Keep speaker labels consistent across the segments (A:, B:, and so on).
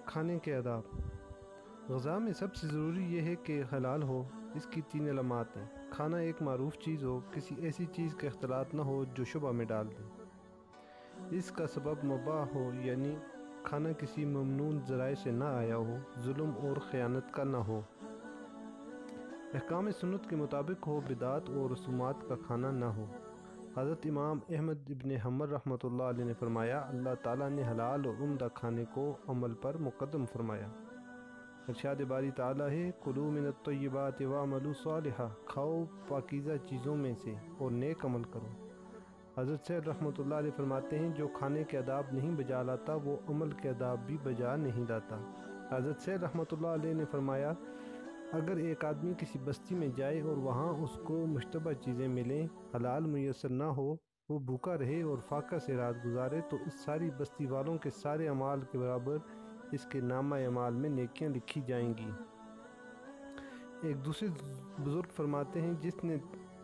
A: کھانے کے آداب۔ غذا میں سب سے ضروری یہ ہے کہ حلال ہو۔ اس کی 3 علامات ہیں۔ کھانا ایک معروف چیز ہو، کسی ایسی چیز کا اختلاط نہ ہو جو شبہ میں ڈال دے۔ اس کا سبب مباح ہو، یعنی کھانا کسی ممنون ذرائع سے نہ آیا ہو، ظلم اور خیانت کا نہ ہو، احکام سنت کے مطابق ہو، بدعات اور رسومات کا کھانا نہ ہو۔ حضرت امام احمد ابن حنبل رحمۃ اللہ علیہ نے فرمایا، اللہ تعالیٰ نے حلال اور عمدہ کھانے کو عمل پر مقدم فرمایا۔ ارشاد باری تعالیٰ ہے، کلوا من الطیبات واعملوا صالحا، کھاؤ پاکیزہ چیزوں میں سے اور نیک عمل کرو۔ حضرت سید رحمۃ اللہ علیہ فرماتے ہیں، جو کھانے کے آداب نہیں بجا لاتا وہ عمل کے آداب بھی بجا نہیں لاتا۔ حضرت سید رحمۃ اللہ علیہ نے فرمایا، اگر ایک آدمی کسی بستی میں جائے اور وہاں اس کو مشتبہ چیزیں ملیں، حلال میسر نہ ہو، وہ بھوکا رہے اور فاقہ سے رات گزارے، تو اس ساری بستی والوں کے سارے اعمال کے برابر اس کے نامہ اعمال میں نیکیاں لکھی جائیں گی۔ ایک دوسرے بزرگ فرماتے ہیں، جس نے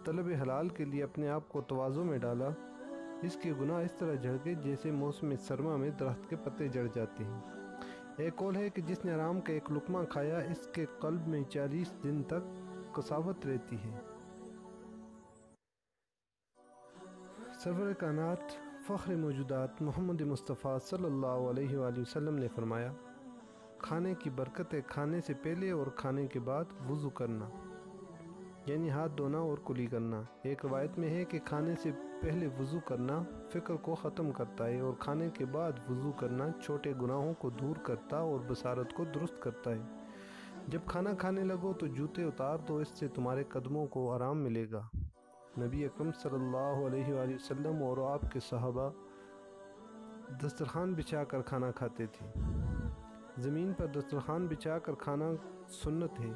A: طلب حلال کے لیے اپنے آپ کو تواضع میں ڈالا، اس کے گناہ اس طرح جھڑ گئے جیسے موسم سرما میں درخت کے پتے جڑ جاتے ہیں۔ ایک قول ہے کہ جس نے حرام کا ایک لقمہ کھایا، اس کے قلب میں 40 دن تک قساوت رہتی ہے۔ سرور کائنات فخر موجودات محمد مصطفیٰ صلی اللہ علیہ وآلہ وسلم نے فرمایا، کھانے کی برکت ہے کھانے سے پہلے اور کھانے کے بعد وضو کرنا، یعنی ہاتھ دھونا اور کلی کرنا۔ ایک روایت میں ہے کہ کھانے سے پہلے وضو کرنا فکر کو ختم کرتا ہے، اور کھانے کے بعد وضو کرنا چھوٹے گناہوں کو دور کرتا اور بصارت کو درست کرتا ہے۔ جب کھانا کھانے لگو تو جوتے اتار دو، اس سے تمہارے قدموں کو آرام ملے گا۔ نبی اکرم صلی اللہ علیہ وآلہ وسلم اور آپ کے صحابہ دسترخوان بچھا کر کھانا کھاتے تھے۔ زمین پر دسترخوان بچھا کر کھانا سنت ہے۔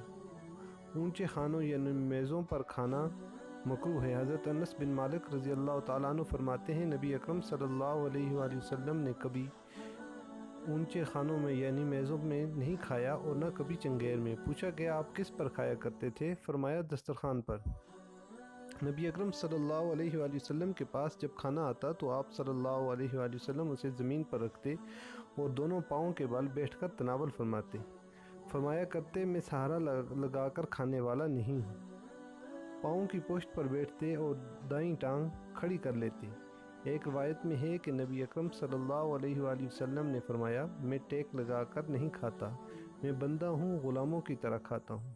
A: اونچے خانوں یعنی میزوں پر کھانا مکروہ ہے۔ حضرت انس بن مالک رضی اللہ تعالیٰ عنہ فرماتے ہیں، نبی اکرم صلی اللہ علیہ وآلہ وسلم نے کبھی اونچے خانوں میں یعنی میزوں میں نہیں کھایا اور نہ کبھی چنگیر میں۔ پوچھا گیا، آپ کس پر کھایا کرتے تھے؟ فرمایا، دسترخوان پر۔ نبی اکرم صلی اللہ علیہ وآلہ وسلم کے پاس جب کھانا آتا تو آپ صلی اللہ علیہ وآلہ وسلم اسے زمین پر رکھتے اور دونوں پاؤں کے بل بیٹھ کر تناول فرماتے۔ فرمایا کرتے، میں سہارا لگا کر کھانے والا نہیں ہوں۔ پاؤں کی پشت پر بیٹھتے اور دائیں ٹانگ کھڑی کر لیتے۔ ایک روایت میں ہے کہ نبی اکرم صلی اللہ علیہ وآلہ وسلم نے فرمایا، میں ٹیک لگا کر نہیں کھاتا، میں بندہ ہوں، غلاموں کی طرح کھاتا ہوں۔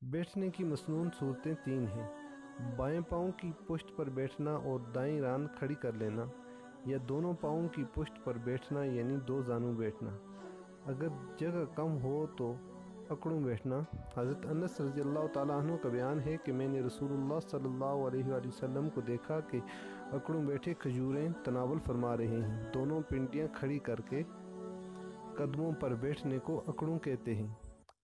A: بیٹھنے کی مسنون صورتیں 3 ہیں: بائیں پاؤں کی پشت پر بیٹھنا اور دائیں ران کھڑی کر لینا، یا دونوں پاؤں کی پشت پر بیٹھنا یعنی 2 زانوں بیٹھنا۔ اگر جگہ کم ہو تو اکڑوں بیٹھنا۔ حضرت انس رضی اللہ تعالیٰ عنہ کا بیان ہے کہ میں نے رسول اللہ صلی اللہ علیہ وآلہ وسلم کو دیکھا کہ اکڑوں بیٹھے کھجوریں تناول فرما رہے ہیں۔ دونوں پنڈلیاں کھڑی کر کے قدموں پر بیٹھنے کو اکڑوں کہتے ہیں۔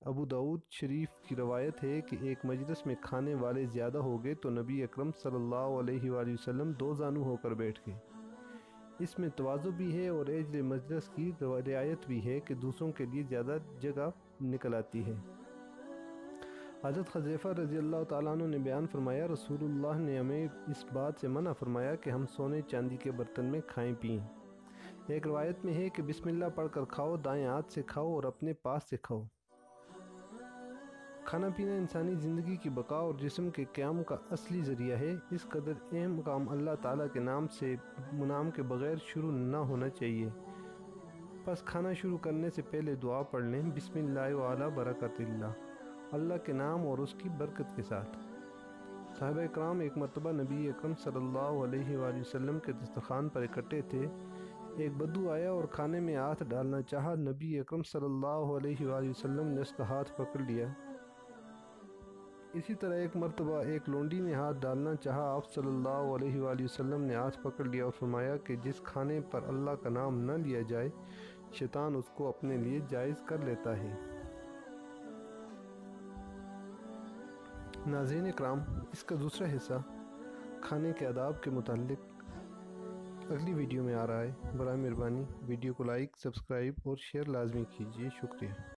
A: ابو داؤد شریف کی روایت ہے کہ ایک مجلس میں کھانے والے زیادہ ہو گئے تو نبی اکرم صلی اللہ علیہ وآلہ وسلم 2 زانو ہو کر بیٹھ گئے۔ اس میں تواضع بھی ہے اور اجل مجلس کی رعایت بھی ہے کہ دوسروں کے لیے زیادہ جگہ نکل آتی ہے۔ حضرت حذیفہ رضی اللہ تعالیٰ عنہ نے بیان فرمایا، رسول اللہ نے ہمیں اس بات سے منع فرمایا کہ ہم سونے چاندی کے برتن میں کھائیں پئیں۔ ایک روایت میں ہے کہ بسم اللہ پڑھ کر کھاؤ، دائیں ہاتھ سے کھاؤ اور اپنے پاس سے کھاؤ۔ کھانا پینا انسانی زندگی کی بقا اور جسم کے قیام کا اصلی ذریعہ ہے۔ اس قدر اہم کام اللہ تعالیٰ کے نام کے بغیر شروع نہ ہونا چاہیے۔ پس کھانا شروع کرنے سے پہلے دعا پڑھ لیں، بسم اللہ وعلی برکت اللہ، اللہ کے نام اور اس کی برکت کے ساتھ۔ صحابہ کرام ایک مرتبہ نبی اکرم صلی اللہ علیہ وآلہ وسلم کے دسترخوان پر اکٹھے تھے۔ ایک بدو آیا اور کھانے میں ہاتھ ڈالنا چاہا۔ نبی اکرم صلی اللہ علیہ وآلہ وسلم نے اس کا ہاتھ پکڑ لیا۔ اسی طرح ایک مرتبہ ایک لونڈی نے ہاتھ ڈالنا چاہا، آپ صلی اللہ علیہ وآلہ وسلم نے ہاتھ پکڑ لیا اور فرمایا کہ جس کھانے پر اللہ کا نام نہ لیا جائے، شیطان اس کو اپنے لیے جائز کر لیتا ہے۔ ناظرین اکرام، اس کا دوسرا حصہ کھانے کے آداب کے متعلق اگلی ویڈیو میں آ رہا ہے۔ برائے مہربانی ویڈیو کو لائک، سبسکرائب اور شیئر لازمی کیجیے۔ شکریہ۔